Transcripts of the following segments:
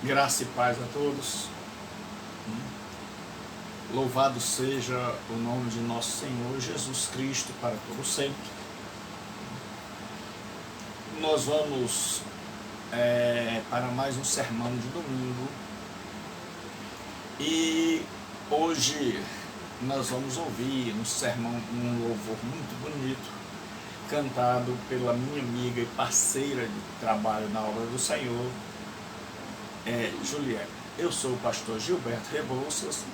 Graça e paz a todos. Louvado seja o nome de nosso Senhor Jesus Cristo para todo sempre. Nós vamos para mais um sermão de domingo. E hoje nós vamos ouvir um sermão, um louvor muito bonito, cantado pela minha amiga e parceira de trabalho na obra do Senhor, Juliana. Eu sou o pastor Gilberto Rebouças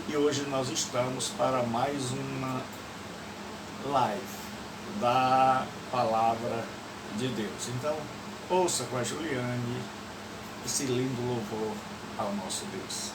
e hoje nós estamos para mais uma live da Palavra de Deus. Então, ouça com a Juliane esse lindo louvor ao nosso Deus.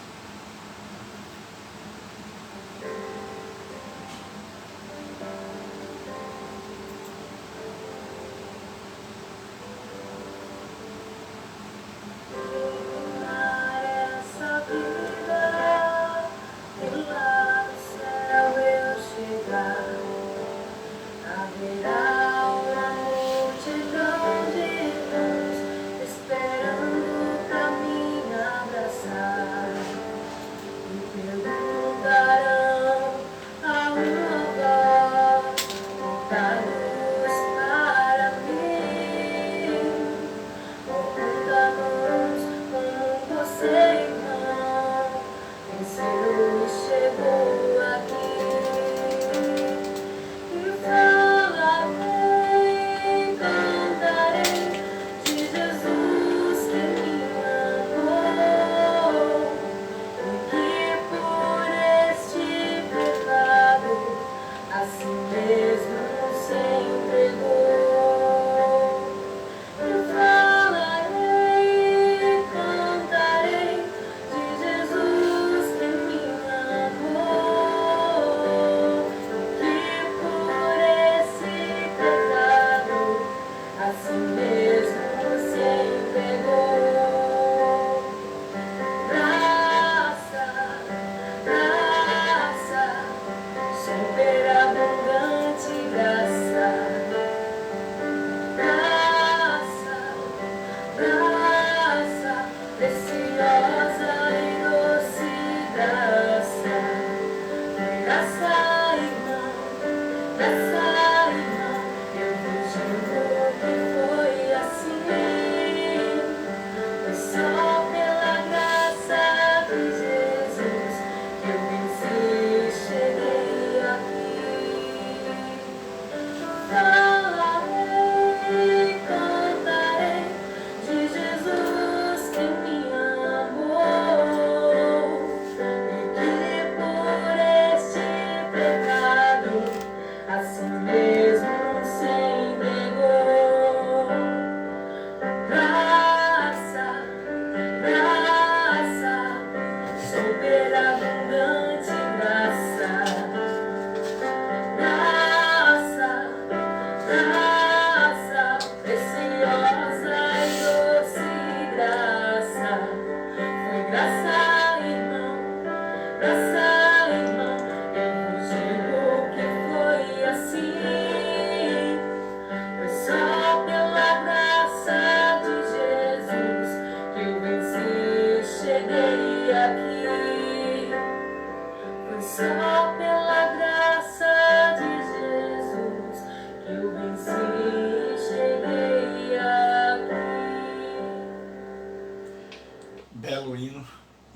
Belo hino,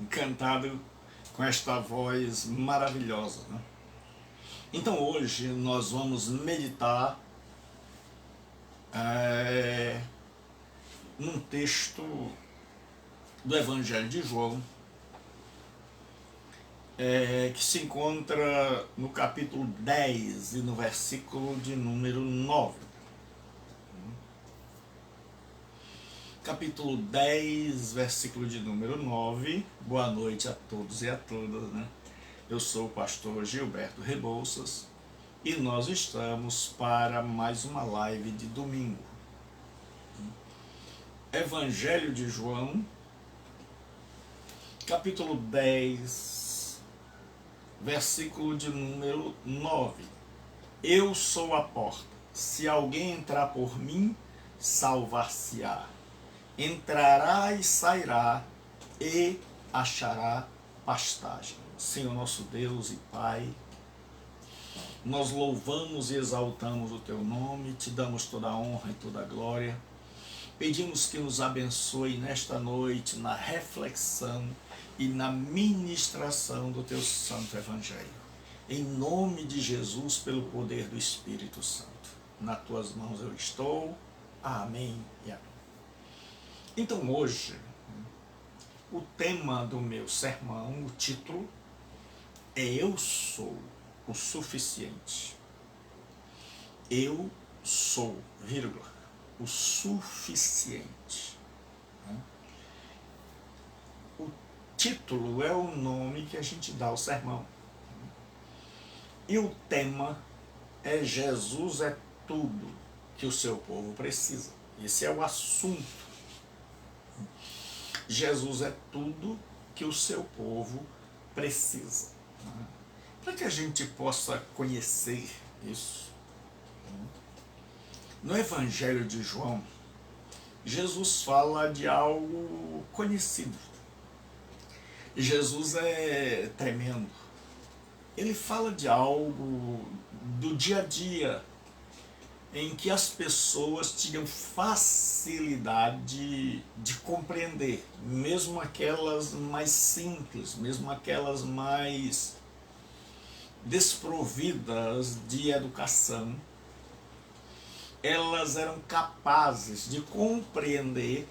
cantado com esta voz maravilhosa, né? Então hoje nós vamos meditar num texto do Evangelho de João, que se encontra no capítulo 10 e no versículo de número 9. Capítulo 10, versículo de número 9. Boa noite a todos e a todas, né? Eu sou o pastor Gilberto Rebouças e nós estamos para mais uma live de domingo. Evangelho de João, capítulo 10, versículo de número 9. Eu sou a porta. Se alguém entrar por mim, salvar-se-á. Entrará e sairá e achará pastagem. Senhor nosso Deus e Pai, nós louvamos e exaltamos o Teu nome, te damos toda a honra e toda a glória. Pedimos que nos abençoe nesta noite na reflexão e na ministração do Teu Santo Evangelho. Em nome de Jesus, pelo poder do Espírito Santo. Nas Tuas mãos eu estou. Amém e amém. Então hoje, o tema do meu sermão, o título, é Eu Sou o Suficiente. Eu sou, vírgula, o suficiente. O título é o nome que a gente dá ao sermão. E o tema é Jesus é tudo que o seu povo precisa. Esse é o assunto. Jesus é tudo que o seu povo precisa. Para que a gente possa conhecer isso, no Evangelho de João, Jesus fala de algo conhecido. Jesus é tremendo. Ele fala de algo do dia a dia, em que as pessoas tinham facilidade de compreender, mesmo aquelas mais simples, mesmo aquelas mais desprovidas de educação, elas eram capazes de compreender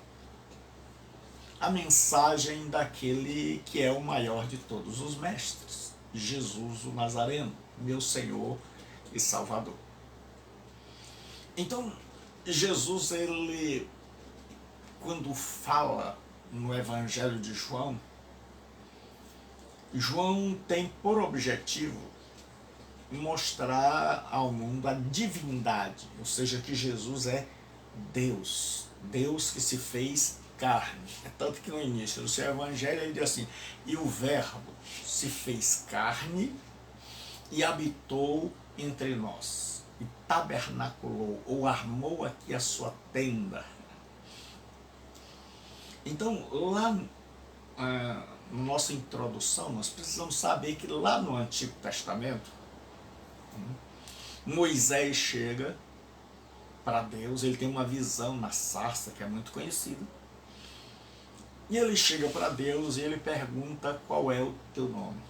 a mensagem daquele que é o maior de todos os mestres, Jesus o Nazareno, meu Senhor e Salvador. Então, Jesus, ele, quando fala no Evangelho de João, João tem por objetivo mostrar ao mundo a divindade, ou seja, que Jesus é Deus, Deus que se fez carne. É tanto que no início do seu Evangelho ele diz assim, e o Verbo se fez carne e habitou entre nós, e tabernaculou, ou armou aqui a sua tenda. Então, lá na nossa introdução, nós precisamos saber que lá no Antigo Testamento, Moisés chega para Deus, ele tem uma visão na sarça que é muito conhecida, e ele chega para Deus e ele pergunta qual é o teu nome.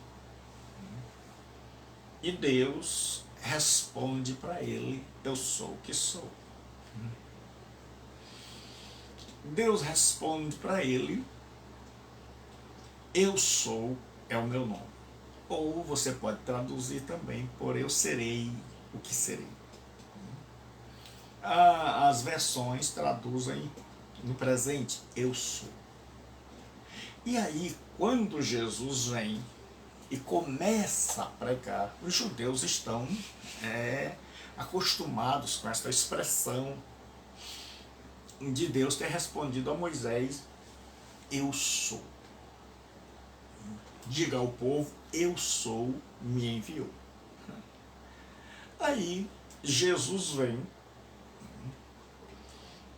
E Deus responde para ele, eu sou o que sou. Deus responde para ele, eu sou é o meu nome. Ou você pode traduzir também por eu serei o que serei. As versões traduzem no presente, eu sou. E aí, quando Jesus vem e começa a pregar, os judeus estão acostumados com essa expressão de Deus ter respondido a Moisés, eu sou. Diga ao povo, eu sou, me enviou. Aí Jesus vem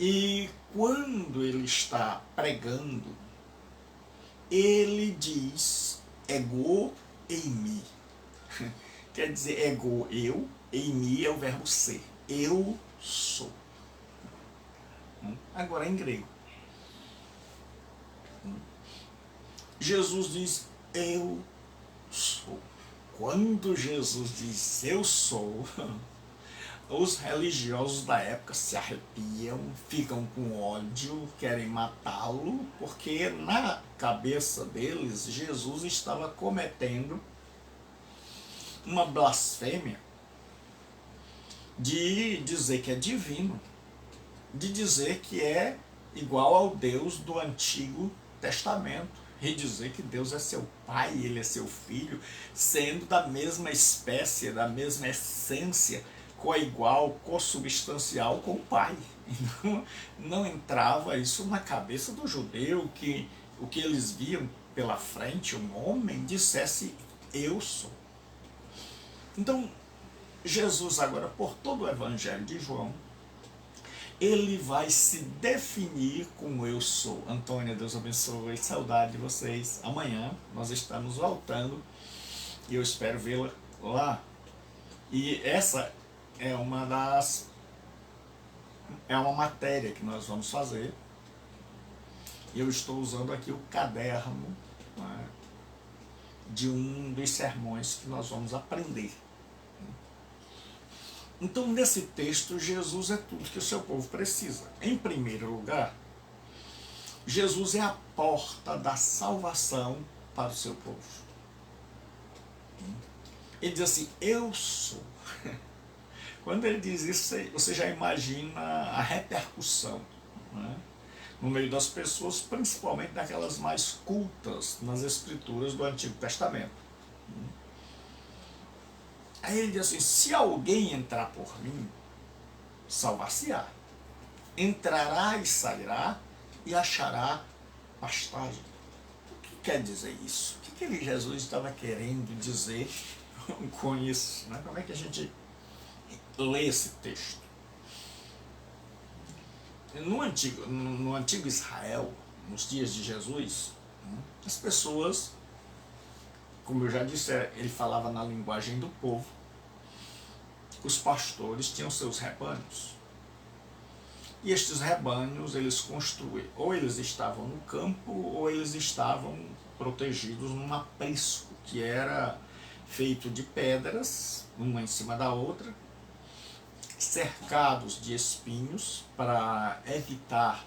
e quando ele está pregando, ele diz ego eimi. Quer dizer, ego eu, eimi é o verbo ser. Eu sou. Agora em grego. Jesus diz eu sou. Quando Jesus diz eu sou, os religiosos da época se arrepiam, ficam com ódio, querem matá-lo, porque na cabeça deles Jesus estava cometendo uma blasfêmia de dizer que é divino, de dizer que é igual ao Deus do Antigo Testamento, e dizer que Deus é seu pai, ele é seu filho, sendo da mesma espécie, da mesma essência, coigual, consubstancial com o pai. Então, não entrava isso na cabeça do judeu, que o que eles viam pela frente, um homem dissesse eu sou. Então, Jesus agora, por todo o Evangelho de João, ele vai se definir como eu sou. Antônia, Deus abençoe, saudade de vocês. Amanhã nós estamos voltando e eu espero vê-la lá. E essa é uma matéria que nós vamos fazer. E eu estou usando aqui o caderno, né, de um dos sermões que nós vamos aprender. Então, nesse texto, Jesus é tudo que o seu povo precisa. Em primeiro lugar, Jesus é a porta da salvação para o seu povo. Ele diz assim, eu sou. Quando ele diz isso, você já imagina a repercussão, né, no meio das pessoas, principalmente daquelas mais cultas nas escrituras do Antigo Testamento. Aí ele diz assim, se alguém entrar por mim, salvar-se-á. Entrará e sairá e achará pastagem. O que quer dizer isso? O que Jesus estava querendo dizer com isso? Né? Como é que a gente lê esse texto? No antigo Israel, nos dias de Jesus, as pessoas, como eu já disse, ele falava na linguagem do povo. Os pastores tinham seus rebanhos. E estes rebanhos, eles construíam, ou eles estavam no campo, ou eles estavam protegidos num aprisco, que era feito de pedras, uma em cima da outra, cercados de espinhos, para evitar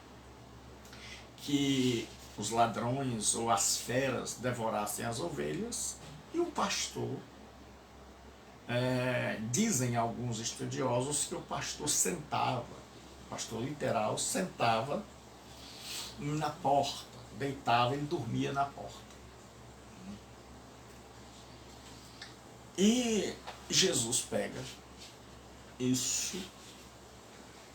que os ladrões ou as feras devorassem as ovelhas, e o pastor, dizem alguns estudiosos que o pastor literal, sentava na porta, deitava e dormia na porta. E Jesus pega isso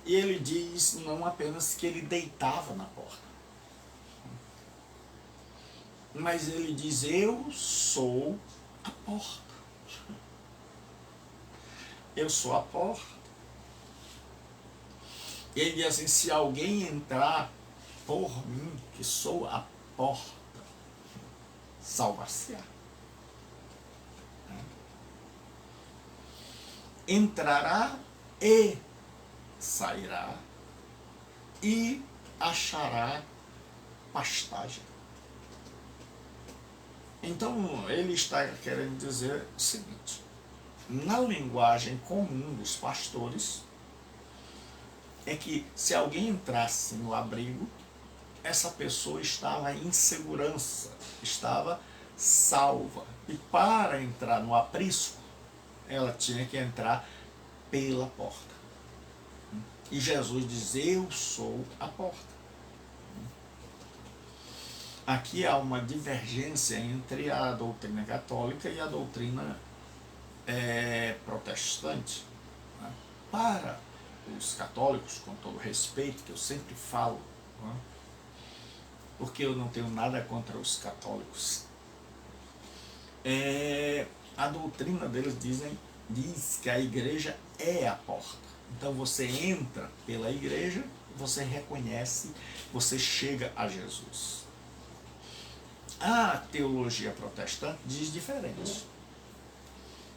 e ele diz não apenas que ele deitava na porta, mas ele diz, eu sou a porta. Eu sou a porta. Ele diz assim, se alguém entrar por mim, que sou a porta, salvar-se-á. Entrará e sairá e achará pastagem. Então ele está querendo dizer o seguinte, na linguagem comum dos pastores, é que se alguém entrasse no abrigo, essa pessoa estava em segurança, estava salva. E para entrar no aprisco, ela tinha que entrar pela porta. E Jesus diz, eu sou a porta. Aqui há uma divergência entre a doutrina católica e a doutrina protestante. Né? Para os católicos, com todo respeito, que eu sempre falo, né? Porque eu não tenho nada contra os católicos, a doutrina deles diz que a igreja é a porta. Então você entra pela igreja, você reconhece, você chega a Jesus. A teologia protestante diz diferente.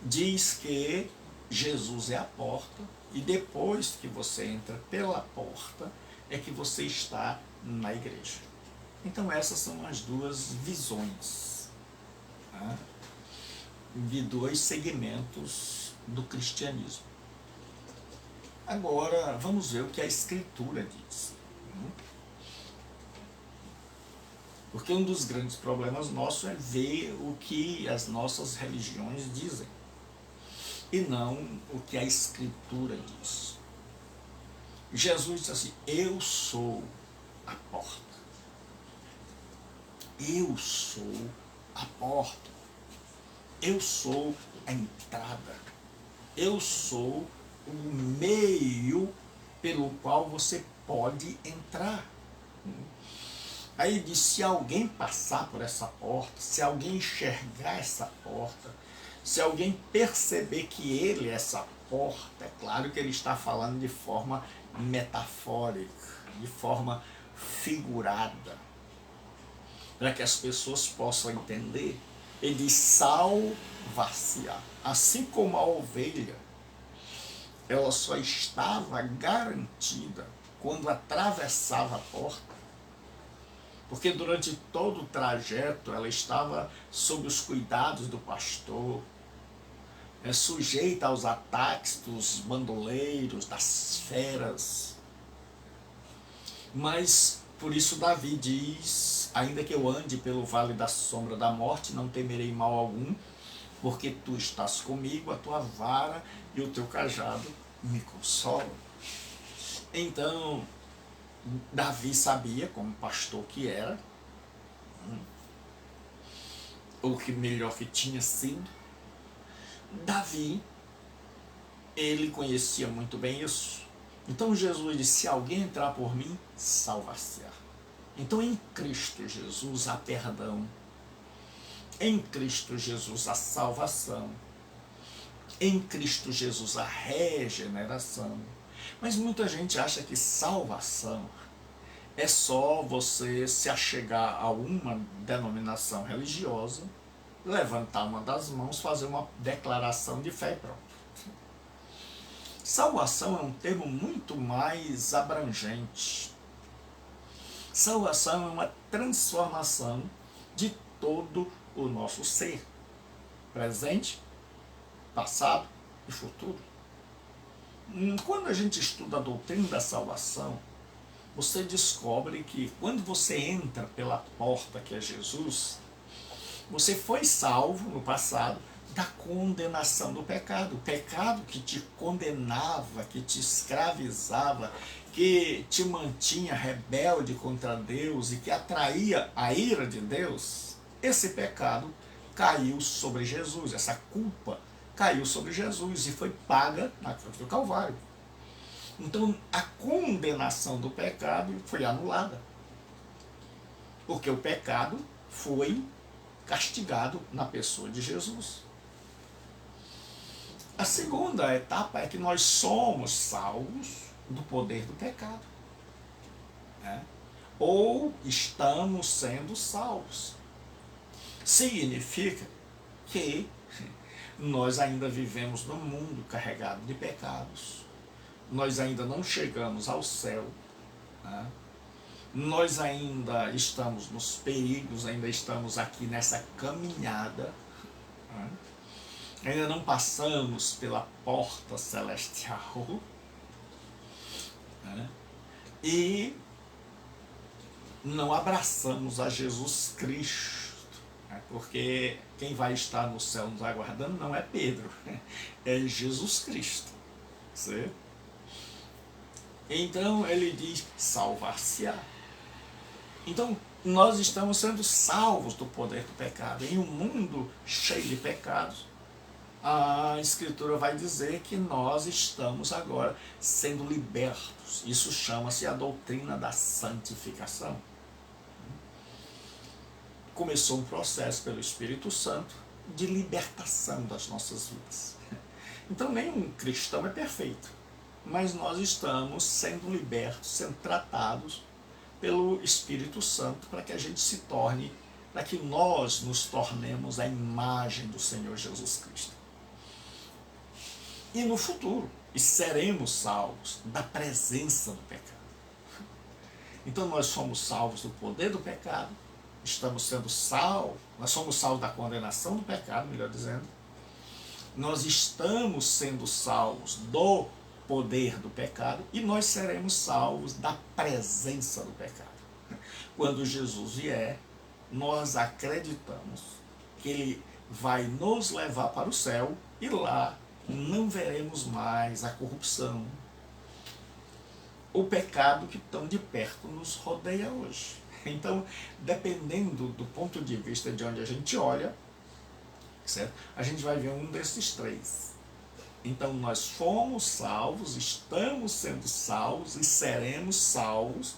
Diz que Jesus é a porta e depois que você entra pela porta é que você está na igreja. Então essas são as duas visões, tá? De dois segmentos do cristianismo. Agora vamos ver o que a Escritura diz. Porque um dos grandes problemas nossos é ver o que as nossas religiões dizem e não o que a Escritura diz. Jesus disse assim, eu sou a porta. Eu sou a porta. Eu sou a entrada. Eu sou o meio pelo qual você pode entrar. Aí diz, se alguém passar por essa porta, se alguém enxergar essa porta, se alguém perceber que ele é essa porta, é claro que ele está falando de forma metafórica, de forma figurada, para que as pessoas possam entender. Ele diz salvar-se-á. Assim como a ovelha, ela só estava garantida quando atravessava a porta, porque durante todo o trajeto ela estava sob os cuidados do pastor, sujeita aos ataques dos bandoleiros, das feras. Mas por isso Davi diz: ainda que eu ande pelo vale da sombra da morte, não temerei mal algum, porque tu estás comigo, a tua vara e o teu cajado me consolam. Então Davi sabia, como pastor que era, ou que melhor que tinha sido, Davi, ele conhecia muito bem isso. Então Jesus disse: se alguém entrar por mim, salvar-se-á. Então em Cristo Jesus há perdão, em Cristo Jesus há salvação, em Cristo Jesus há regeneração. Mas muita gente acha que salvação é só você se achegar a uma denominação religiosa, levantar uma das mãos, fazer uma declaração de fé e pronto. Salvação é um termo muito mais abrangente. Salvação é uma transformação de todo o nosso ser, presente, passado e futuro. Quando a gente estuda a doutrina da salvação, você descobre que quando você entra pela porta que é Jesus, você foi salvo no passado da condenação do pecado. O pecado que te condenava, que te escravizava, que te mantinha rebelde contra Deus e que atraía a ira de Deus, esse pecado caiu sobre Jesus, essa culpa caiu sobre Jesus e foi paga na cruz do Calvário. Então a condenação do pecado foi anulada, porque o pecado foi castigado na pessoa de Jesus. A segunda etapa é que nós somos salvos do poder do pecado, né? Ou estamos sendo salvos. Significa que nós ainda vivemos num mundo carregado de pecados, nós ainda não chegamos ao céu, né? Nós ainda estamos nos perigos, ainda estamos aqui nessa caminhada, né? Ainda não passamos pela porta celestial, né? E não abraçamos a Jesus Cristo, né? Porque quem vai estar no céu nos aguardando não é Pedro, é Jesus Cristo, certo? Então ele diz: salvar-se-á. Então nós estamos sendo salvos do poder do pecado. Em um mundo cheio de pecados, a Escritura vai dizer que nós estamos agora sendo libertos. Isso chama-se a doutrina da santificação. Começou um processo pelo Espírito Santo de libertação das nossas vidas. Então nenhum cristão é perfeito, mas nós estamos sendo libertos, sendo tratados pelo Espírito Santo para que a gente se torne, para que nós nos tornemos a imagem do Senhor Jesus Cristo. E no futuro, e seremos salvos da presença do pecado. Então nós somos salvos do poder do pecado, estamos sendo salvos, nós somos salvos da condenação do pecado, melhor dizendo. Nós estamos sendo salvos do poder do pecado e nós seremos salvos da presença do pecado. Quando Jesus vier, nós acreditamos que Ele vai nos levar para o céu e lá não veremos mais a corrupção, o pecado que tão de perto nos rodeia hoje. Então, dependendo do ponto de vista de onde a gente olha, certo? A gente vai ver um desses três. Então nós fomos salvos, estamos sendo salvos e seremos salvos.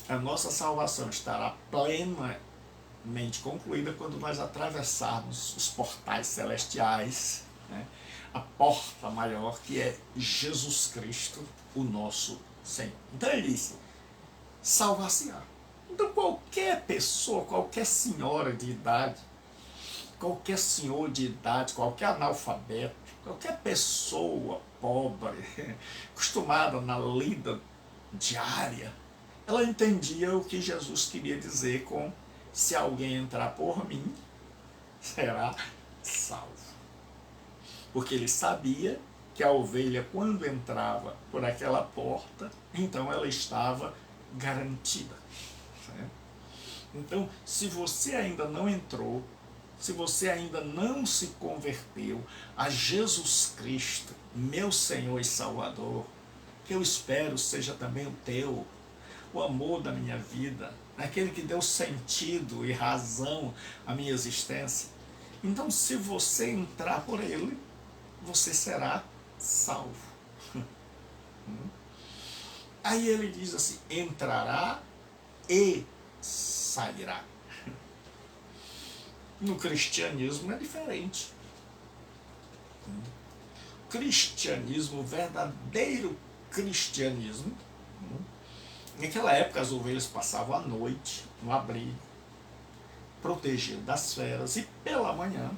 A nossa salvação estará plenamente concluída quando nós atravessarmos os portais celestiais, né? a porta maior, que é Jesus Cristo, o nosso Senhor. Então ele disse, salvar-se-á. Então qualquer pessoa, qualquer senhora de idade, qualquer senhor de idade, qualquer analfabeto, qualquer pessoa pobre, acostumada na lida diária, ela entendia o que Jesus queria dizer com se alguém entrar por mim, será salvo. Porque ele sabia que a ovelha, quando entrava por aquela porta, então ela estava garantida. Certo? Então, se você ainda não entrou, se você ainda não se converteu a Jesus Cristo, meu Senhor e Salvador, que eu espero seja também o teu, o amor da minha vida, aquele que deu sentido e razão à minha existência. Então, se você entrar por ele, você será salvo. Aí ele diz assim, entrará e sairá. No cristianismo é diferente. Cristianismo, verdadeiro cristianismo. Naquela época as ovelhas passavam a noite no abrigo, protegidas das feras, e pela manhã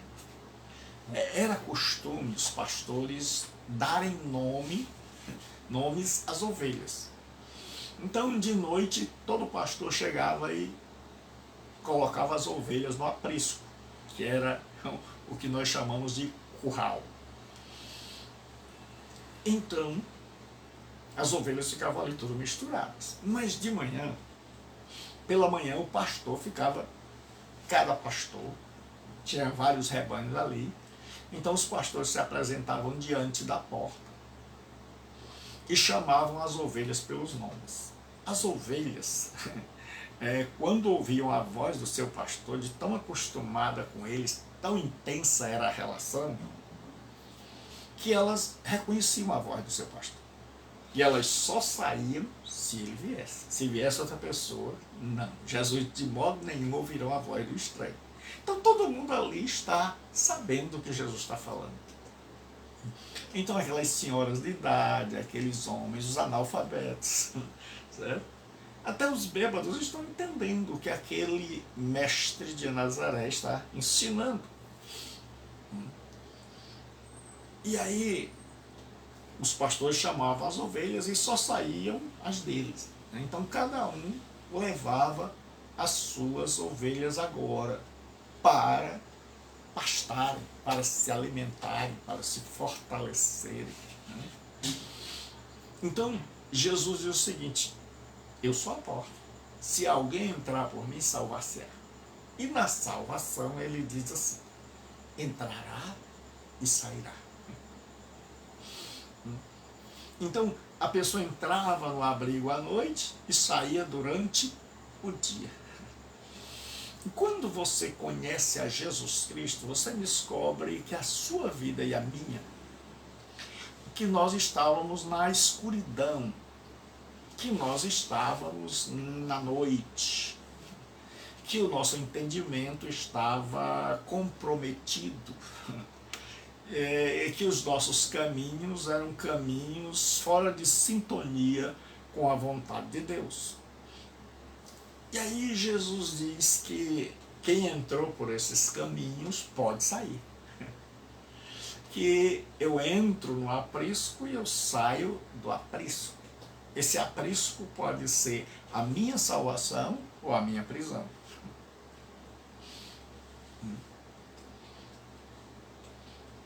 era costume os pastores darem nomes às ovelhas. Então de noite todo pastor chegava e colocava as ovelhas no aprisco, que era o que nós chamamos de curral. Então as ovelhas ficavam ali todas misturadas. Mas de manhã, pela manhã, o pastor ficava, cada pastor, tinha vários rebanhos ali, então os pastores se apresentavam diante da porta e chamavam as ovelhas pelos nomes. As ovelhas, quando ouviam a voz do seu pastor, de tão acostumada com eles, tão intensa era a relação, que elas reconheciam a voz do seu pastor. E elas só saíam se ele viesse. Se viesse outra pessoa, não. Jesus de modo nenhum ouvirão a voz do estranho. Então todo mundo ali está sabendo do que Jesus está falando. Então aquelas senhoras de idade, aqueles homens, os analfabetos, certo? Até os bêbados estão entendendo o que aquele mestre de Nazaré está ensinando. E aí os pastores chamavam as ovelhas e só saíam as deles. Então cada um levava as suas ovelhas agora para pastarem, para se alimentarem, para se fortalecerem. Então Jesus diz o seguinte, eu sou a porta, se alguém entrar por mim, salvar-se-á. E na salvação ele diz assim, entrará e sairá. Então, a pessoa entrava no abrigo à noite e saía durante o dia. E quando você conhece a Jesus Cristo, você descobre que a sua vida e a minha, que nós estávamos na escuridão, que nós estávamos na noite, que o nosso entendimento estava comprometido, que os nossos caminhos eram caminhos fora de sintonia com a vontade de Deus. E aí Jesus diz que quem entrou por esses caminhos pode sair. Que eu entro no aprisco e eu saio do aprisco. Esse aprisco pode ser a minha salvação ou a minha prisão.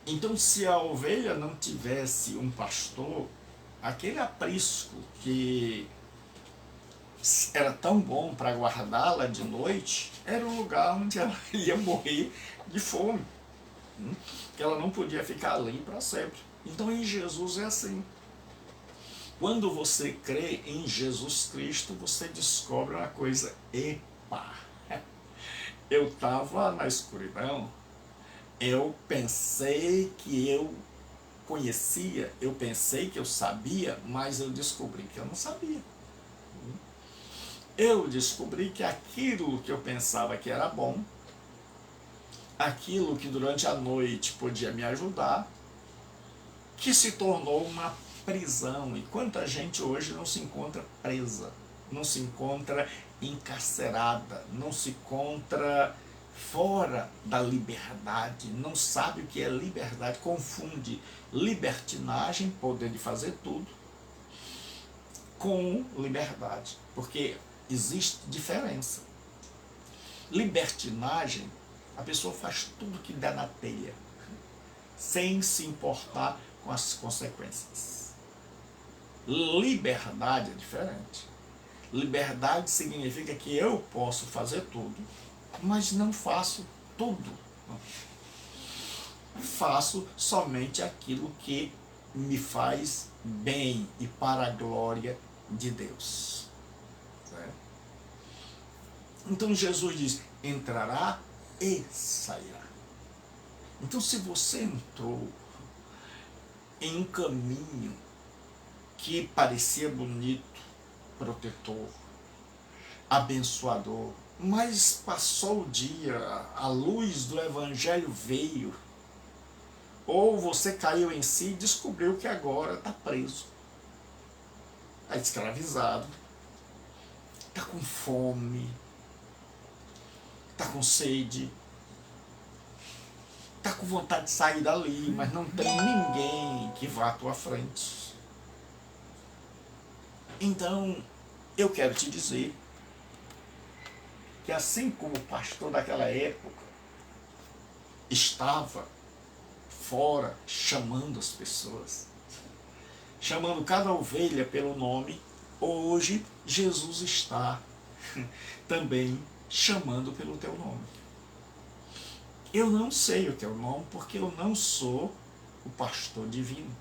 Então, se a ovelha não tivesse um pastor, aquele aprisco que era tão bom para guardá-la de noite, era um lugar onde ela ia morrer de fome, que ela não podia ficar ali para sempre. Então, em Jesus é assim. Quando você crê em Jesus Cristo, você descobre uma coisa, epa, eu estava na escuridão, eu pensei que eu conhecia, eu pensei que eu sabia, mas eu descobri que eu não sabia. Eu descobri que aquilo que eu pensava que era bom, aquilo que durante a noite podia me ajudar, que se tornou uma prisão. E quanta gente hoje não se encontra presa, não se encontra encarcerada, não se encontra fora da liberdade, não sabe o que é liberdade, confunde libertinagem, poder de fazer tudo, com liberdade, porque existe diferença. Libertinagem, a pessoa faz tudo que dá na telha, sem se importar com as consequências. Liberdade é diferente. Liberdade significa que eu posso fazer tudo, mas não faço tudo. Faço somente aquilo que me faz bem e para a glória de Deus. Certo? Então Jesus diz, entrará e sairá. Então se você entrou em um caminho que parecia bonito, protetor, abençoador, mas passou o dia, a luz do Evangelho veio, ou você caiu em si e descobriu que agora está preso, está escravizado, está com fome, está com sede, está com vontade de sair dali, mas não tem ninguém que vá à tua frente. Então, eu quero te dizer que assim como o pastor daquela época estava fora chamando as pessoas, chamando cada ovelha pelo nome, hoje Jesus está também chamando pelo teu nome. Eu não sei o teu nome porque eu não sou o pastor divino.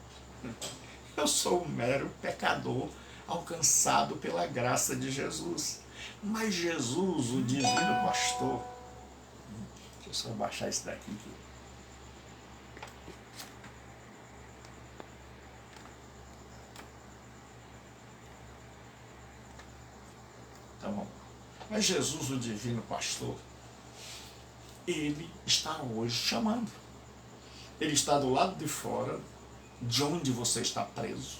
Eu sou um mero pecador alcançado pela graça de Jesus. Mas Jesus, o divino pastor, deixa eu só baixar isso daqui. Tá bom. Mas Jesus, o divino pastor, ele está hoje chamando. Ele está do lado de fora, de onde você está preso,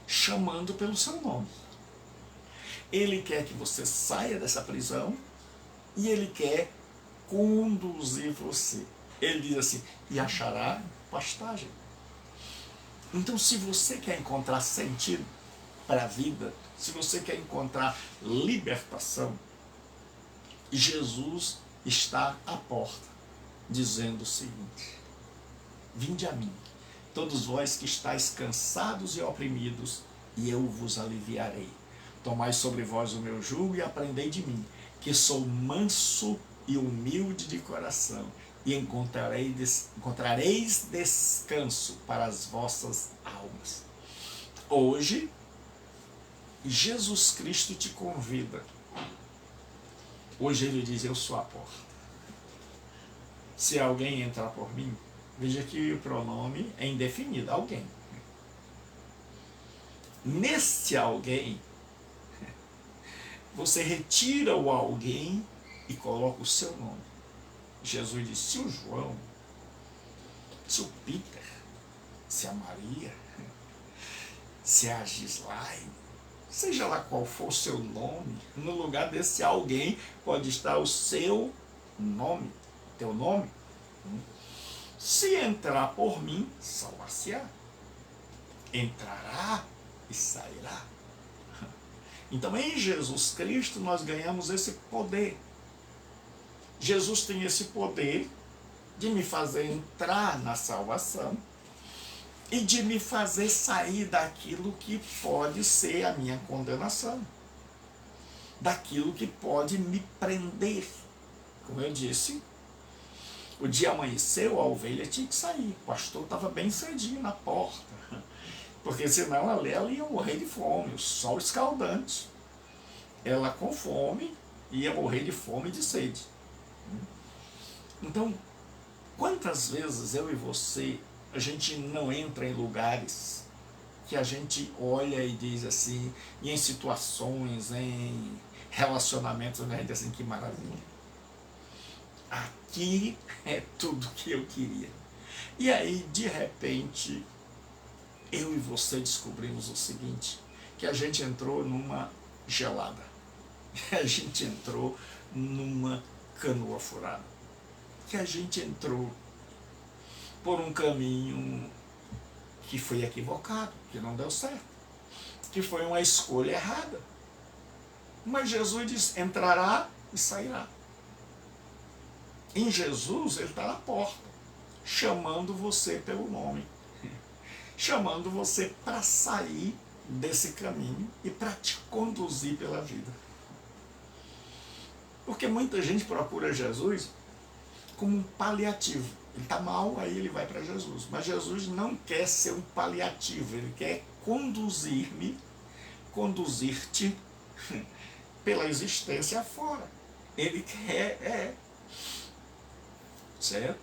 chamando pelo seu nome. Ele quer que você saia dessa prisão e ele quer conduzir você. Ele diz assim, e achará pastagem. Então, se você quer encontrar sentido para a vida, se você quer encontrar libertação, Jesus está à porta, dizendo o seguinte, vinde a mim, todos vós que estáis cansados e oprimidos, e eu vos aliviarei. Tomai sobre vós o meu jugo e aprendei de mim, que sou manso e humilde de coração, e encontrareis descanso para as vossas almas. Hoje, Jesus Cristo te convida. Hoje ele diz, eu sou a porta. Se alguém entrar por mim, veja que o pronome é indefinido, alguém. Nesse alguém, você retira o alguém e coloca o seu nome. Jesus disse, se o João, se o Peter, se a Maria, se a Gislaine, seja lá qual for o seu nome, no lugar desse alguém pode estar o seu nome, teu nome. Se entrar por mim, salvar-se-á. Entrará e sairá. Então, em Jesus Cristo, nós ganhamos esse poder. Jesus tem esse poder de me fazer entrar na salvação e de me fazer sair daquilo que pode ser a minha condenação, daquilo que pode me prender. Como eu disse, o dia amanheceu, a ovelha tinha que sair. O pastor estava bem cedinho na porta, porque senão ela ia morrer de fome, o sol escaldante. Ela com fome ia morrer de fome e de sede. Então, quantas vezes eu e você, a gente não entra em lugares que a gente olha e diz assim, e em situações, em relacionamentos, né, diz assim, que maravilha. Aqui é tudo que eu queria. E aí, de repente, eu e você descobrimos o seguinte, que a gente entrou numa gelada, a gente entrou numa canoa furada, que a gente entrou por um caminho que foi equivocado, que não deu certo, que foi uma escolha errada. Mas Jesus diz, entrará e sairá. Em Jesus, ele está na porta, chamando você pelo nome, chamando você para sair desse caminho e para te conduzir pela vida. Porque muita gente procura Jesus como um paliativo. Ele está mal, aí ele vai para Jesus. Mas Jesus não quer ser um paliativo, ele quer conduzir-me, conduzir-te pela existência fora. Ele quer, certo?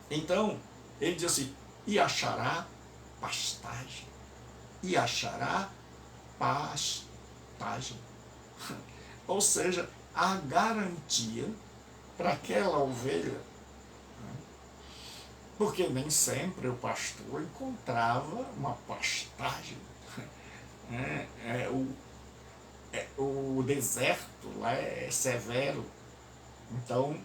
Então, ele diz assim, e achará pastagem. E achará pastagem. Ou seja, a garantia para aquela ovelha, porque nem sempre o pastor encontrava uma pastagem. O deserto lá é severo, então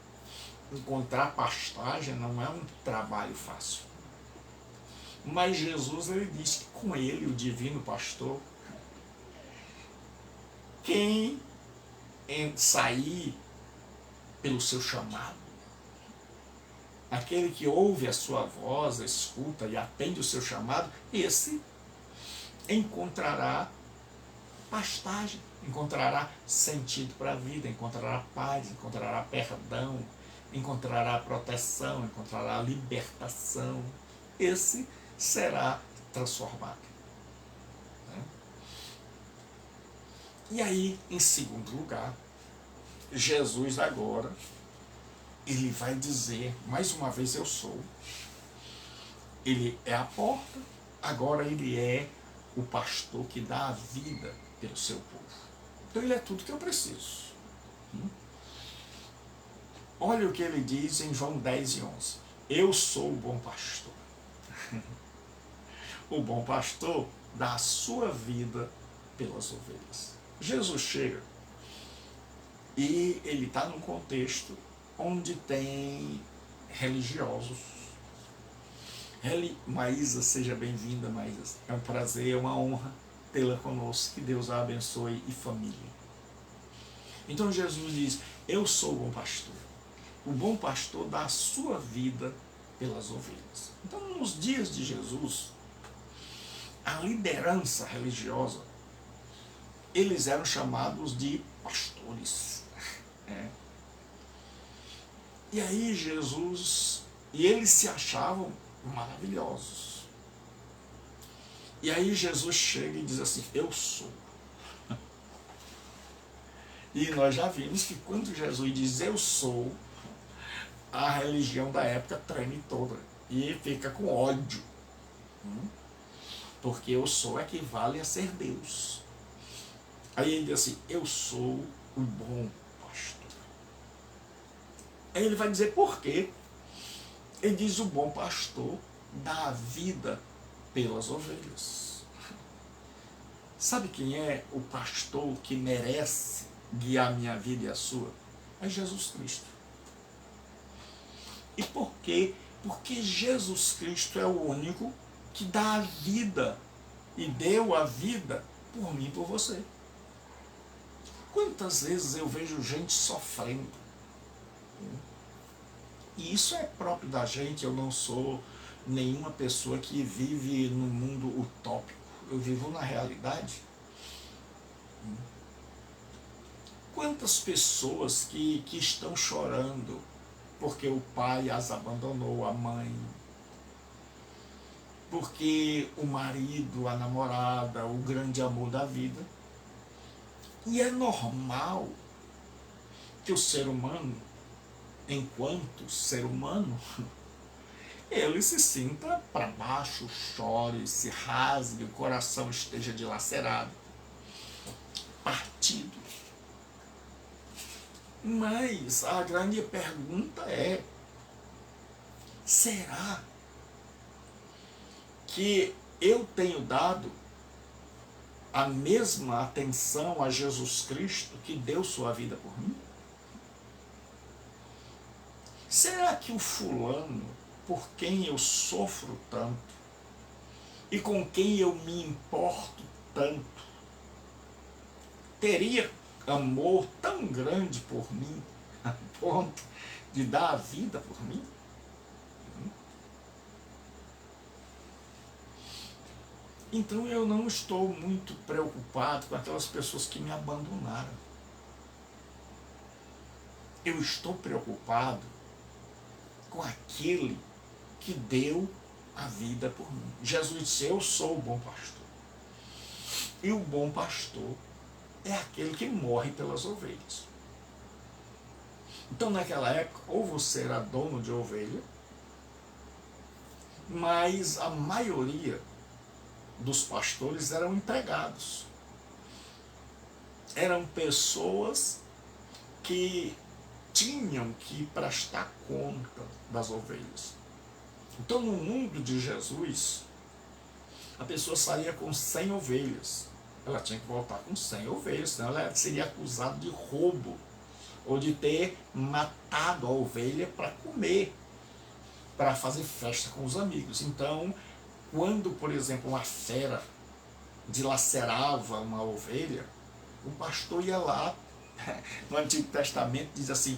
encontrar pastagem não é um trabalho fácil. Mas Jesus, ele diz que com ele, o divino pastor, quem sair pelo seu chamado, aquele que ouve a sua voz, escuta e atende o seu chamado, esse encontrará pastagem, encontrará sentido para a vida, encontrará paz, encontrará perdão, encontrará proteção, encontrará libertação. Esse será transformado. E aí, em segundo lugar, Jesus agora, ele vai dizer, mais uma vez, eu sou. Ele é a porta, agora ele é o pastor que dá a vida pelo seu povo. Então ele é tudo que eu preciso. Olha o que ele diz em João 10 e 11. Eu sou o bom pastor. O bom pastor dá a sua vida pelas ovelhas. Jesus chega e ele está num contexto onde tem religiosos. Maísa, seja bem-vinda, Maísa. É um prazer, é uma honra tê-la conosco. Que Deus a abençoe e família. Então Jesus diz, eu sou o bom pastor. O bom pastor dá a sua vida pelas ovelhas. Então, nos dias de Jesus, a liderança religiosa, eles eram chamados de pastores. E aí Jesus, e eles se achavam maravilhosos. E aí Jesus chega e diz assim, eu sou. E nós já vimos que quando Jesus diz eu sou, a religião da época treme toda e fica com ódio. Porque eu sou equivale a ser Deus. Aí ele diz assim, eu sou o bom pastor. Aí ele vai dizer por quê. Ele diz, o bom pastor dá a vida pelas ovelhas. Sabe quem é o pastor que merece guiar a minha vida e a sua? É Jesus Cristo. E por quê? Porque Jesus Cristo é o único que dá a vida e deu a vida por mim e por você. Quantas vezes eu vejo gente sofrendo? E isso é próprio da gente. Eu não sou nenhuma pessoa que vive num mundo utópico. Eu vivo na realidade. Quantas pessoas que estão chorando porque o pai as abandonou, a mãe, porque o marido, a namorada, o grande amor da vida. E é normal que o ser humano, enquanto ser humano, ele se sinta para baixo, chore, se rasgue, o coração esteja dilacerado, partido. Mas a grande pergunta é, Será que eu tenho dado a mesma atenção a Jesus Cristo que deu sua vida por mim? Será que o fulano, por quem eu sofro tanto e com quem eu me importo tanto, teria amor tão grande por mim, a ponto de dar a vida por mim? Então eu não estou muito preocupado com aquelas pessoas que me abandonaram. Eu estou preocupado com aquele que deu a vida por mim. Jesus disse: eu sou o bom pastor. E o bom pastor é aquele que morre pelas ovelhas. Então naquela época, ou você era dono de ovelha, mas a maioria dos pastores eram empregados. Eram pessoas que tinham que prestar conta das ovelhas. Então no mundo de Jesus, a pessoa saía com 100 ovelhas. Ela tinha que voltar com 100 ovelhas, senão ela seria acusada de roubo ou de ter matado a ovelha para comer, para fazer festa com os amigos. Então, quando, por exemplo, uma fera dilacerava uma ovelha, o pastor ia lá, no Antigo Testamento diz assim: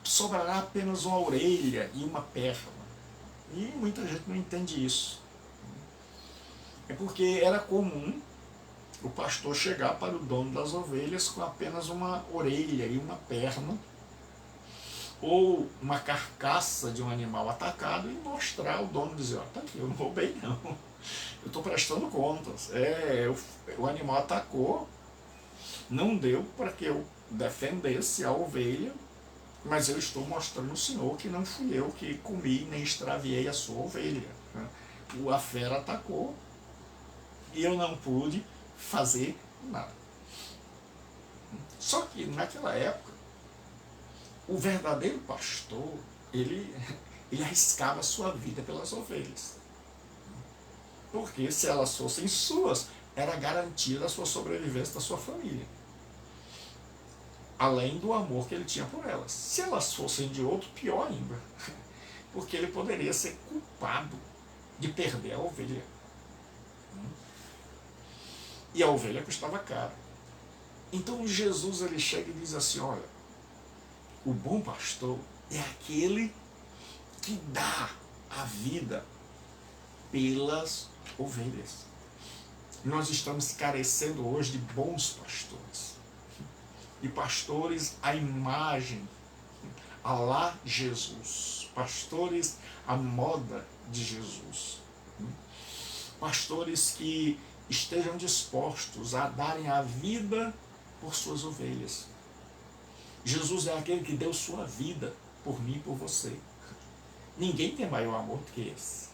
sobrará apenas uma orelha e uma perna. E muita gente não entende isso. É porque era comum o pastor chegar para o dono das ovelhas com apenas uma orelha e uma perna, ou uma carcaça de um animal atacado, e mostrar ao dono, dizer: ó, tá aqui, eu não roubei não, eu estou prestando contas, o animal atacou, não deu para que eu defendesse a ovelha, mas eu estou mostrando ao senhor que não fui eu que comi nem extraviei a sua ovelha. A fera atacou e eu não pude fazer nada. Só que naquela época, o verdadeiro pastor, ele arriscava a sua vida pelas ovelhas. Porque se elas fossem suas, era garantia a sua sobrevivência da sua família. Além do amor que ele tinha por elas. Se elas fossem de outro, pior ainda. Porque ele poderia ser culpado de perder a ovelha. E a ovelha custava caro. Então Jesus, ele chega e diz assim: olha, o bom pastor é aquele que dá a vida pelas ovelhas. Nós estamos carecendo hoje de bons pastores. E pastores à imagem, à lá Jesus. Pastores à moda de Jesus. Pastores que estejam dispostos a darem a vida por suas ovelhas. Jesus é aquele que deu sua vida por mim e por você. Ninguém tem maior amor do que esse,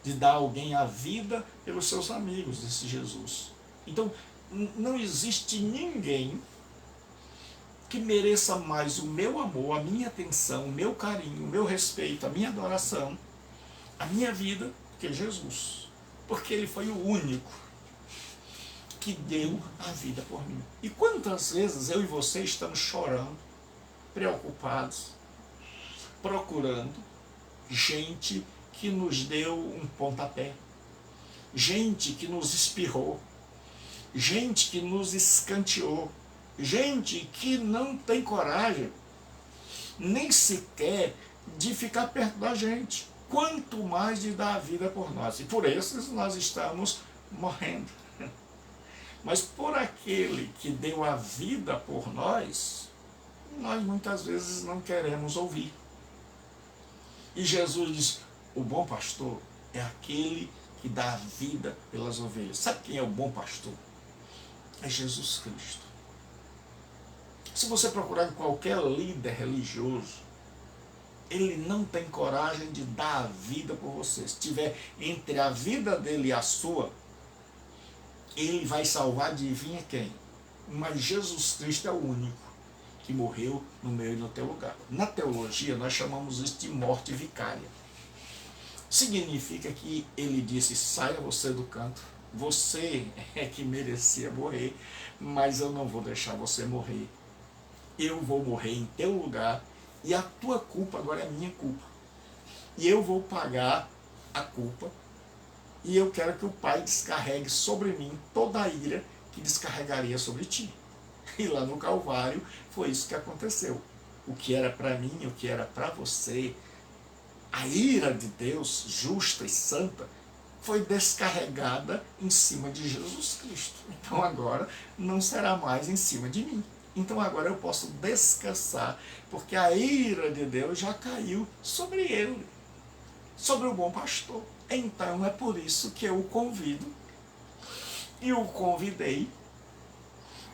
de dar alguém a vida pelos seus amigos, disse Jesus. Então, não existe ninguém que mereça mais o meu amor, a minha atenção, o meu carinho, o meu respeito, a minha adoração, a minha vida, que Jesus. Porque ele foi o único que deu a vida por mim. E quantas vezes eu e você estamos chorando, preocupados, procurando gente que nos deu um pontapé, gente que nos espirrou, gente que nos escanteou, gente que não tem coragem nem sequer de ficar perto da gente, quanto mais de dar a vida por nós. E por esses nós estamos morrendo. Mas por aquele que deu a vida por nós muitas vezes não queremos ouvir. E Jesus diz: o bom pastor é aquele que dá a vida pelas ovelhas. Sabe quem é o bom pastor? É Jesus Cristo. Se você procurar em qualquer líder religioso, ele não tem coragem de dar a vida por você. Se tiver entre a vida dele e a sua, ele vai salvar, adivinha quem? Mas Jesus Cristo é o único que morreu no meu e no teu lugar. Na teologia nós chamamos isso de morte vicária. Significa que ele disse: saia você do canto, você é que merecia morrer, mas eu não vou deixar você morrer. Eu vou morrer em teu lugar e a tua culpa agora é minha culpa. E eu vou pagar a culpa e eu quero que o Pai descarregue sobre mim toda a ira que descarregaria sobre ti. E lá no Calvário foi isso que aconteceu. O que era para mim, o que era para você, a ira de Deus, justa e santa, foi descarregada em cima de Jesus Cristo. Então agora não será mais em cima de mim. Então agora eu posso descansar, porque a ira de Deus já caiu sobre ele, sobre o bom pastor. Então é por isso que eu o convido, e o convidei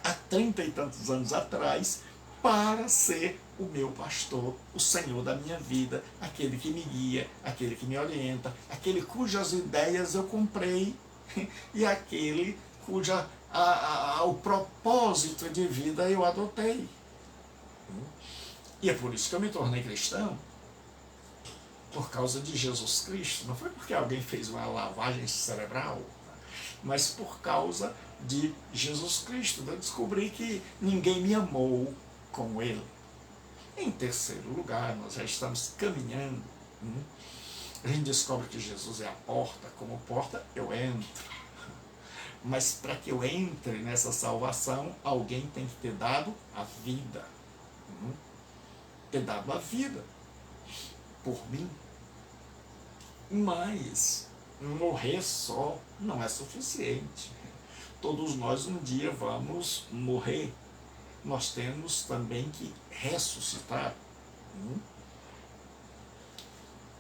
há 30 e tantos anos atrás, para ser o meu pastor, o Senhor da minha vida, aquele que me guia, aquele que me orienta, aquele cujas ideias eu comprei e aquele cuja o propósito de vida eu adotei. E é por isso que eu me tornei cristão, por causa de Jesus Cristo. Não foi porque alguém fez uma lavagem cerebral, mas por causa de Jesus Cristo. Eu descobri que ninguém me amou como Ele. Em terceiro lugar, nós já estamos caminhando. A gente descobre que Jesus é a porta. Como porta, eu entro. Mas para que eu entre nessa salvação, alguém tem que ter dado a vida. Ter dado a vida por mim. Mas morrer só não é suficiente. Todos nós um dia vamos morrer. Nós temos também que ressuscitar.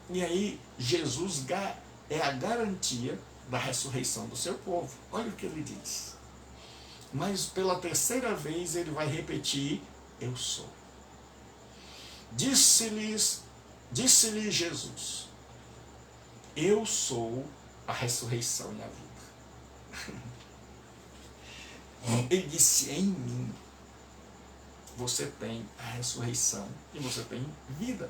E aí Jesus é a garantia da ressurreição do seu povo. Olha o que ele diz. Mas pela terceira vez ele vai repetir: eu sou. Disse-lhe Jesus: eu sou a ressurreição e a vida. Ele disse: em mim você tem a ressurreição e você tem vida.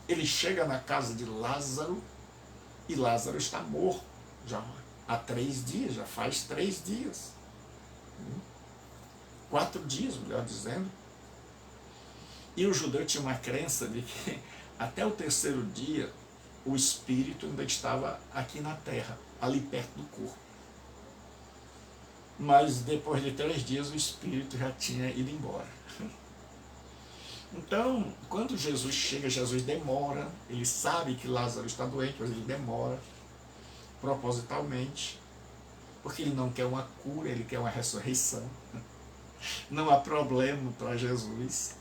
Ele chega na casa de Lázaro e Lázaro está morto já há 3 dias, já faz 3 dias. 4 dias, melhor dizendo. E o judeu tinha uma crença de que até o terceiro dia o espírito ainda estava aqui na terra, ali perto do corpo. Mas depois de 3 dias o espírito já tinha ido embora. Então, quando Jesus chega, Jesus demora. Ele sabe que Lázaro está doente, mas ele demora propositalmente, porque ele não quer uma cura, ele quer uma ressurreição. Não há problema para Jesus.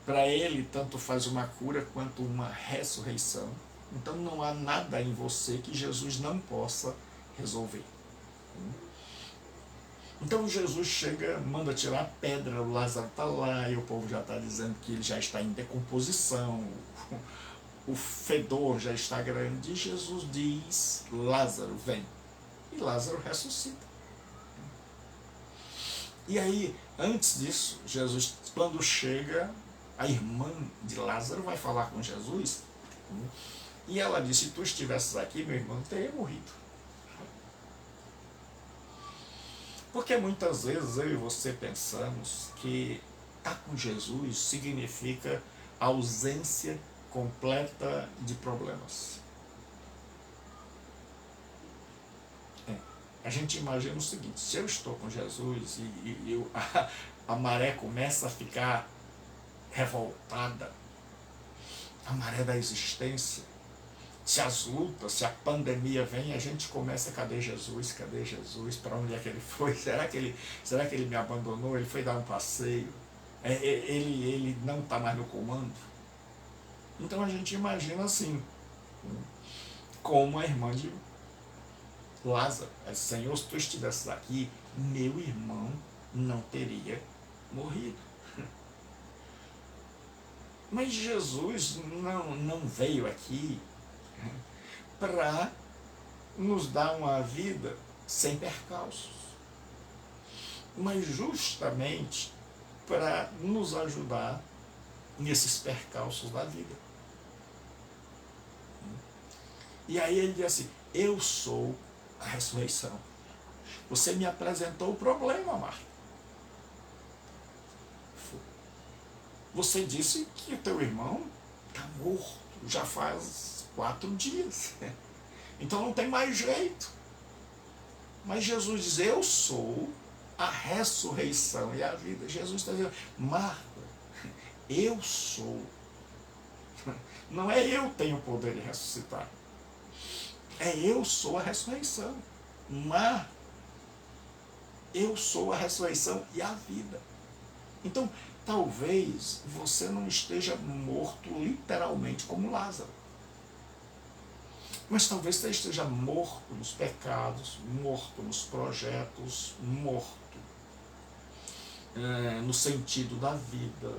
Para ele, tanto faz uma cura quanto uma ressurreição. Então não há nada em você que Jesus não possa resolver. Então Jesus chega, manda tirar a pedra, o Lázaro está lá, e o povo já está dizendo que ele já está em decomposição, o fedor já está grande, e Jesus diz: Lázaro, vem. E Lázaro ressuscita. E aí, antes disso, Jesus, quando chega, a irmã de Lázaro vai falar com Jesus, e ela diz: se tu estivesses aqui, meu irmão teria morrido. Porque muitas vezes eu e você pensamos que estar com Jesus significa ausência completa de problemas. A gente imagina o seguinte: se eu estou com Jesus e a maré começa a ficar revoltada, a maré da existência, se as lutas, se a pandemia vem, a gente começa: cadê Jesus? Cadê Jesus? Para onde é que ele foi? Será que ele me abandonou? Ele foi dar um passeio? Ele não está mais no comando? Então a gente imagina assim, como a irmã de Lázaro: Senhor, se tu estivesses aqui, meu irmão não teria morrido. Mas Jesus não veio aqui para nos dar uma vida sem percalços, mas justamente para nos ajudar nesses percalços da vida. E aí ele diz assim, eu sou a ressurreição. Você me apresentou o problema, Marta. Você disse que o teu irmão está morto, já faz 4 dias. Então não tem mais jeito. Mas Jesus diz, eu sou a ressurreição e a vida. Jesus está dizendo, Marta, eu sou. Não é eu tenho o poder de ressuscitar. É eu sou a ressurreição. Marta, eu sou a ressurreição e a vida. Então, talvez você não esteja morto literalmente como Lázaro. Mas talvez você esteja morto nos pecados, morto nos projetos, morto no sentido da vida,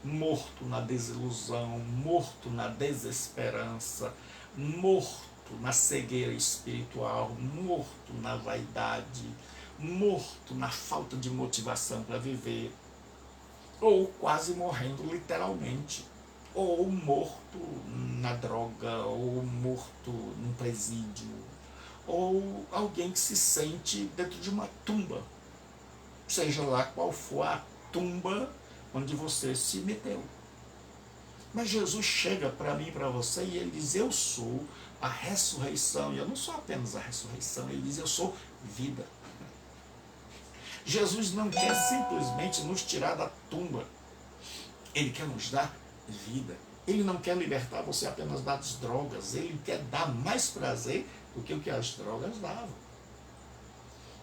morto na desilusão, morto na desesperança, morto na cegueira espiritual, morto na vaidade, morto na falta de motivação para viver, ou quase morrendo literalmente, ou morto na droga, ou morto num presídio, ou alguém que se sente dentro de uma tumba, seja lá qual for a tumba onde você se meteu. Mas Jesus chega para mim e para você e ele diz, eu sou a ressurreição, e eu não sou apenas a ressurreição, ele diz, eu sou vida. Jesus não quer simplesmente nos tirar da tumba, ele quer nos dar vida. Ele não quer libertar você apenas das drogas, ele quer dar mais prazer do que o que as drogas davam.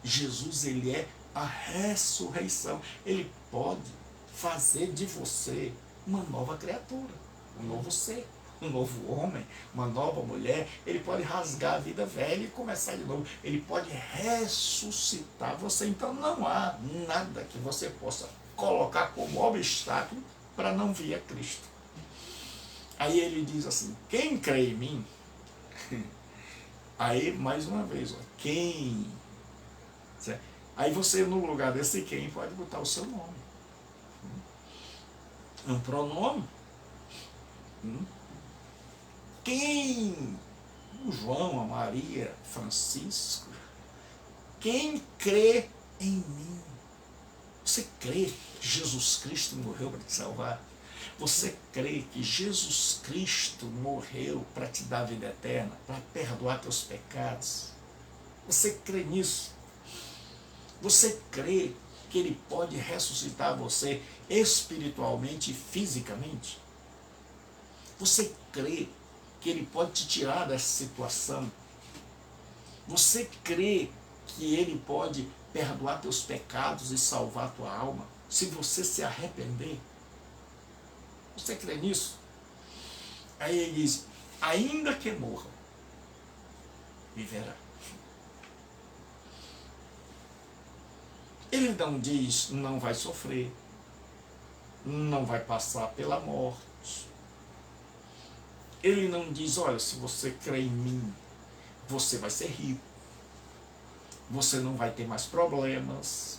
Jesus, ele é a ressurreição, ele pode fazer de você uma nova criatura, um novo ser, um novo homem, uma nova mulher. Ele pode rasgar a vida velha e começar de novo, ele pode ressuscitar você. Então não há nada que você possa colocar como obstáculo para não vir a Cristo. Aí ele diz assim, quem crê em mim, aí mais uma vez, quem, aí você no lugar desse quem pode botar o seu nome, um pronome, quem, o João, a Maria, Francisco, quem crê em mim, você crê que Jesus Cristo morreu para te salvar? Você crê que Jesus Cristo morreu para te dar vida eterna, para perdoar teus pecados? Você crê nisso? Você crê que ele pode ressuscitar você espiritualmente e fisicamente? Você crê que ele pode te tirar dessa situação? Você crê que ele pode perdoar teus pecados e salvar tua alma, se você se arrepender? Você crê nisso? Aí ele diz, ainda que morra, viverá. Ele não diz, não vai sofrer, não vai passar pela morte. Ele não diz, olha, se você crê em mim, você vai ser rico, você não vai ter mais problemas.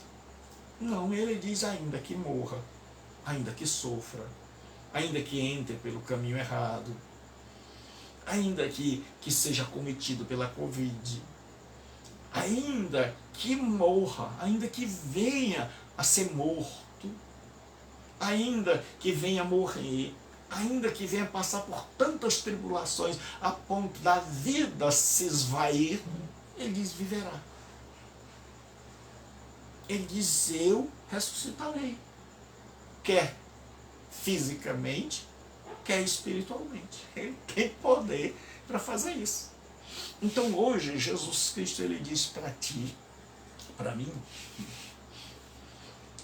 Não, ele diz, ainda que morra, ainda que sofra, ainda que entre pelo caminho errado, ainda que seja cometido pela Covid, ainda que morra, ainda que venha a ser morto, ainda que venha morrer, ainda que venha passar por tantas tribulações a ponto da vida se esvair, ele diz, viverá. Ele diz, eu ressuscitarei, quer fisicamente, quer espiritualmente. Ele tem poder para fazer isso. Então hoje Jesus Cristo ele diz para ti, para mim,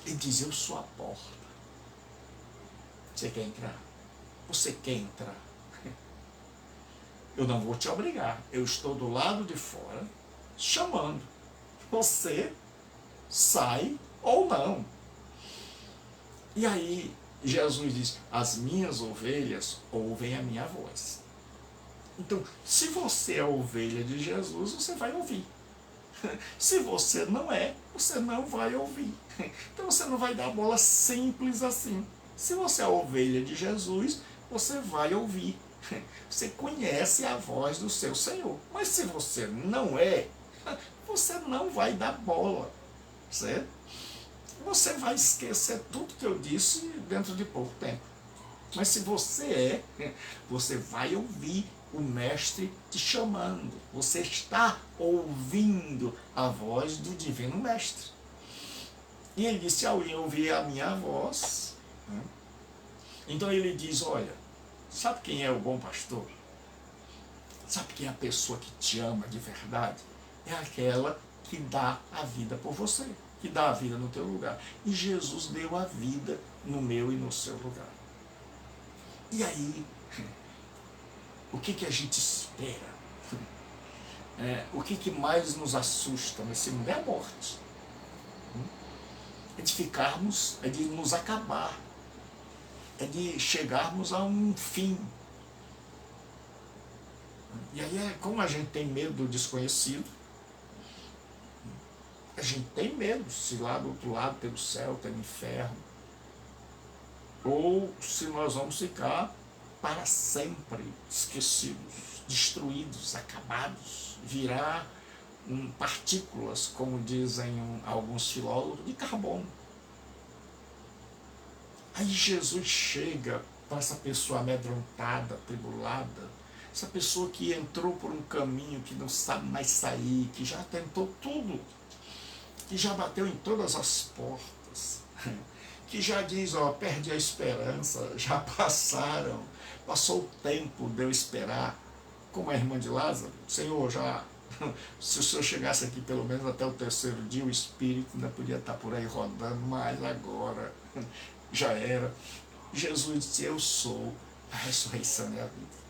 ele diz, eu sou a porta. Você quer entrar? Você quer entrar? Eu não vou te obrigar, eu estou do lado de fora chamando. Você sai ou não. E aí Jesus diz, as minhas ovelhas ouvem a minha voz. Então, se você é a ovelha de Jesus, você vai ouvir. Se você não é, você não vai ouvir. Então você não vai dar bola simples assim. Se você é ovelha de Jesus, você vai ouvir. Você conhece a voz do seu Senhor. Mas se você não é, você não vai dar bola, certo? Você vai esquecer tudo que eu disse dentro de pouco tempo. Mas se você é, você vai ouvir o mestre te chamando. Você está ouvindo a voz do divino mestre. E ele disse, ao ouvir a minha voz, então ele diz, olha, sabe quem é o bom pastor? Sabe quem é a pessoa que te ama de verdade? É aquela que dá a vida por você, que dá a vida no teu lugar. E Jesus deu a vida no meu e no seu lugar. E aí, o que a gente espera? O que mais nos assusta nesse mundo? É a morte. É de ficarmos, é de nos acabar, é de chegarmos a um fim. E aí, como a gente tem medo do desconhecido, a gente tem medo se lá do outro lado tem o céu, tem o inferno, ou se nós vamos ficar para sempre esquecidos, destruídos, acabados, virar partículas, como dizem alguns filólogos, de carbono. Aí Jesus chega para essa pessoa amedrontada, atribulada, essa pessoa que entrou por um caminho que não sabe mais sair, que já tentou tudo, que já bateu em todas as portas, que já diz, ó, perdi a esperança, já passou o tempo de eu esperar, como a irmã de Lázaro, Senhor, já, se o Senhor chegasse aqui pelo menos até o terceiro dia, o Espírito ainda podia estar por aí rodando, mas agora já era. Jesus disse, eu sou a ressurreição e a vida.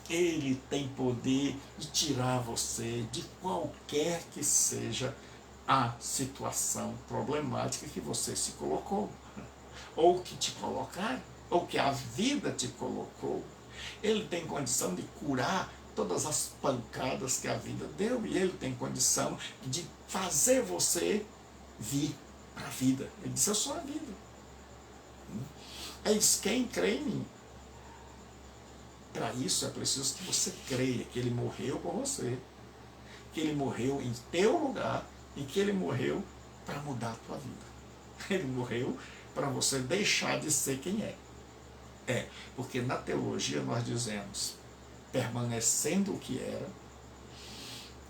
Ele tem poder de tirar você de qualquer que seja a situação problemática que você se colocou, ou que te colocaram, ou que a vida te colocou. Ele tem condição de curar todas as pancadas que a vida deu, e ele tem condição de fazer você vir para a vida. Ele disse, eu sou a vida. Eis quem crê em mim. Para isso é preciso que você creia que ele morreu por você, que ele morreu em teu lugar e que ele morreu para mudar a tua vida. Ele morreu para você deixar de ser quem é. Porque na teologia nós dizemos, permanecendo o que era,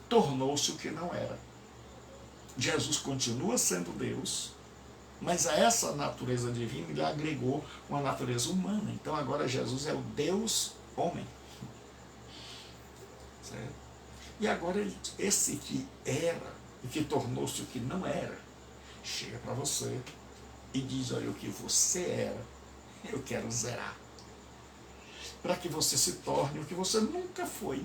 tornou-se o que não era. Jesus continua sendo Deus, mas a essa natureza divina ele agregou uma natureza humana. Então agora Jesus é o Deus homem. Certo? E agora esse que era e que tornou-se o que não era, chega para você e diz, olha, o que você era, eu quero zerar. Para que você se torne o que você nunca foi.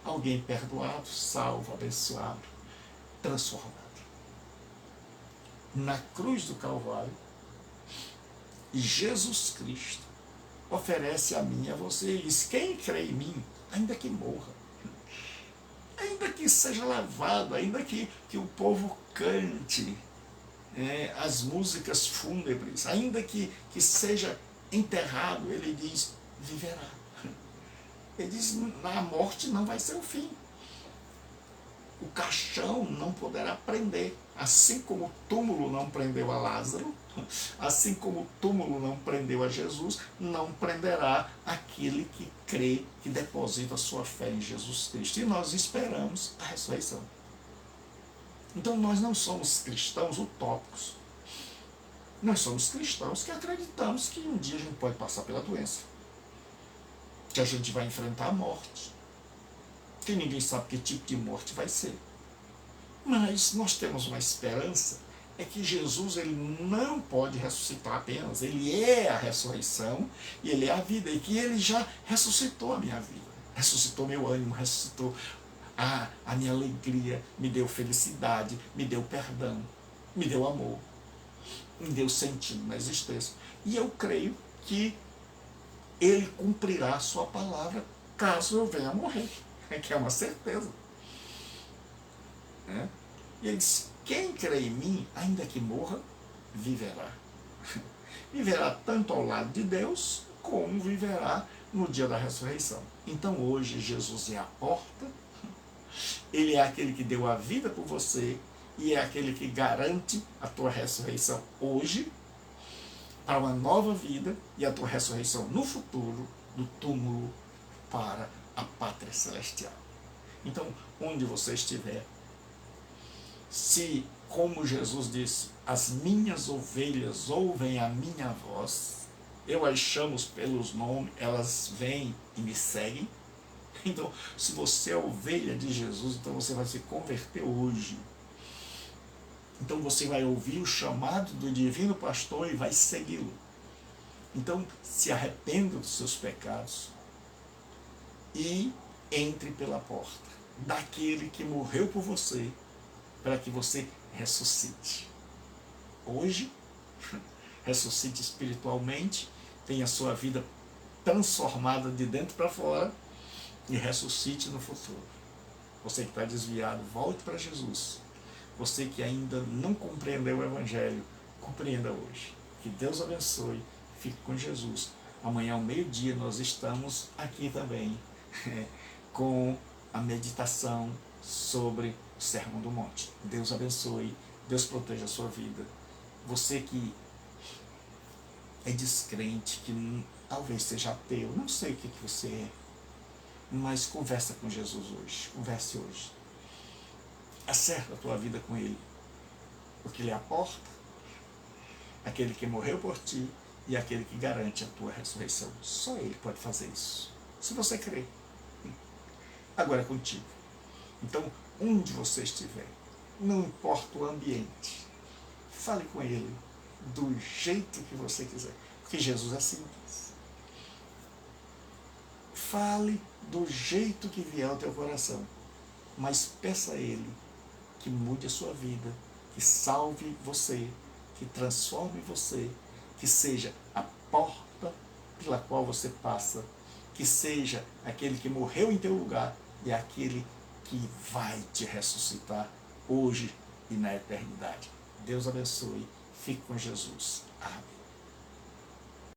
Alguém perdoado, salvo, abençoado, transformado. Na cruz do Calvário, Jesus Cristo oferece a mim e a você, e diz, quem crê em mim, ainda que morra, ainda que seja lavado, ainda que o povo cante as músicas fúnebres, ainda que seja enterrado, ele diz, viverá. Ele diz, a morte não vai ser o fim. O caixão não poderá prender. Assim como o túmulo não prendeu a Lázaro, assim como o túmulo não prendeu a Jesus, não prenderá aquele que crê, que deposita a sua fé em Jesus Cristo. E nós esperamos a ressurreição. Então nós não somos cristãos utópicos. Nós somos cristãos que acreditamos que um dia a gente pode passar pela doença, que a gente vai enfrentar a morte, que ninguém sabe que tipo de morte vai ser. Mas nós temos uma esperança, é que Jesus ele não pode ressuscitar apenas, ele é a ressurreição e ele é a vida, e que ele já ressuscitou a minha vida, ressuscitou meu ânimo, ressuscitou a minha alegria, me deu felicidade, me deu perdão, me deu amor, me deu sentido na existência. E eu creio que ele cumprirá a sua palavra caso eu venha a morrer, que é uma certeza. E ele diz, quem crê em mim, ainda que morra, viverá. Viverá tanto ao lado de Deus, como viverá no dia da ressurreição. Então hoje Jesus é a porta, Ele é aquele que deu a vida por você, e é aquele que garante a tua ressurreição hoje, para uma nova vida, e a tua ressurreição no futuro, do túmulo para a pátria celestial. Então, onde você estiver, se, como Jesus disse, as minhas ovelhas ouvem a minha voz, eu as chamo pelos nomes, elas vêm e me seguem. Então, se você é ovelha de Jesus, então você vai se converter hoje. Então você vai ouvir o chamado do divino pastor e vai segui-lo. Então, se arrependa dos seus pecados e entre pela porta daquele que morreu por você, para que você ressuscite. Hoje, ressuscite espiritualmente, tenha a sua vida transformada de dentro para fora e ressuscite no futuro. Você que está desviado, volte para Jesus. Você que ainda não compreendeu o Evangelho, compreenda hoje. Que Deus abençoe, fique com Jesus. Amanhã ao meio-dia nós estamos aqui também com a meditação sobre o Sermão do Monte. Deus abençoe, Deus proteja a sua vida. Você que é descrente, que talvez seja ateu, não sei o que você é, mas conversa com Jesus hoje, converse hoje. Acerta a tua vida com Ele, porque Ele é a porta, aquele que morreu por ti e aquele que garante a tua ressurreição. Só Ele pode fazer isso, se você crer. Agora é contigo. Então, onde você estiver, não importa o ambiente, fale com Ele do jeito que você quiser, porque Jesus é simples. Fale do jeito que vier ao teu coração, mas peça a Ele que mude a sua vida, que salve você, que transforme você, que seja a porta pela qual você passa, que seja aquele que morreu em teu lugar e aquele que vai te ressuscitar hoje e na eternidade. Deus abençoe. Fique com Jesus. Amém.